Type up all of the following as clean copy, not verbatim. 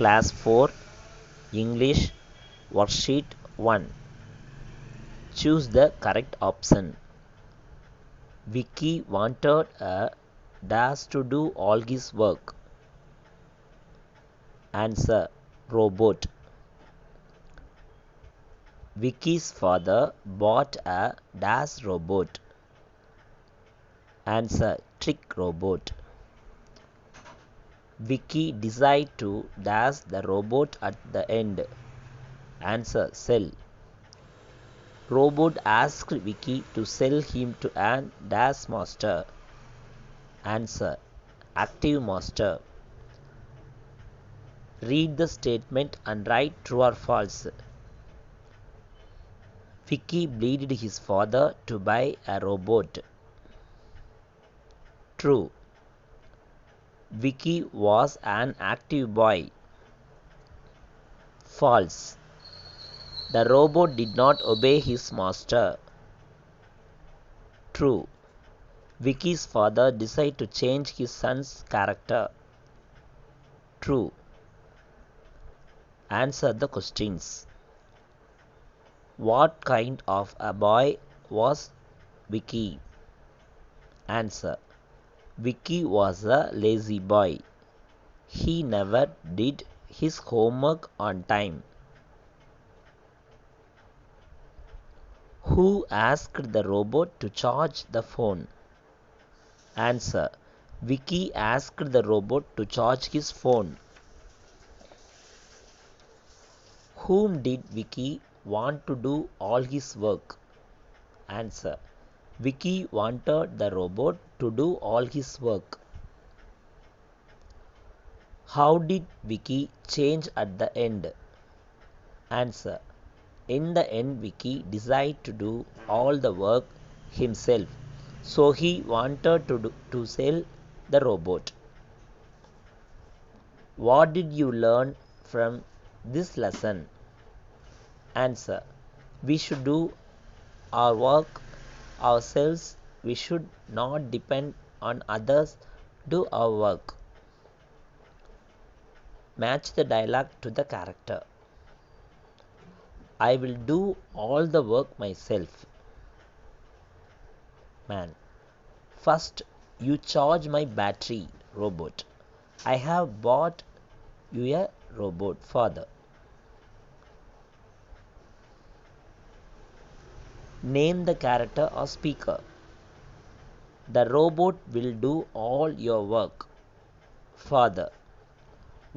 Class 4 English Worksheet 1. Choose the correct option. Vicky wanted a dash to do all his work. Answer: robot. Vicky's father bought a dash robot. Answer: trick robot. Vicky decided to dash the robot at the end. Answer: sell. Robot asked Vicky to sell him to an dash master. Answer: active master. Read the statement and write true or false. Vicky pleaded his father to buy a robot. True. Vicky was an active boy. False. The robot did not obey his master. True. Vicky's father decided to change his son's character. True. Answer the questions. What kind of a boy was Vicky? Answer: Vicky was a lazy boy. He never did his homework on time. Who asked the robot to charge the phone? Answer: Vicky asked the robot to charge his phone. Whom did Vicky want to do all his work? Answer: Vicky wanted the robot to do all his work. How did Vicky change at the end? Answer: in the end, Vicky decided to do all the work himself, so he wanted to sell the robot. What did you learn from this lesson? Answer: we should do our work ourselves. We should not depend on others to do our work. Match the dialogue to the character. I will do all the work myself. Man: first you charge my battery. Robot: I have bought you a robot. Father: name the character or speaker. The robot will do all your work. Father: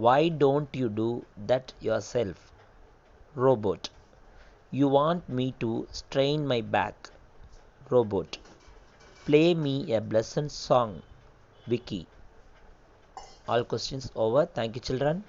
why don't you do that yourself? Robot: you want me to strain my back. Robot: play me a pleasant song. Vicky. All questions over. Thank you, children.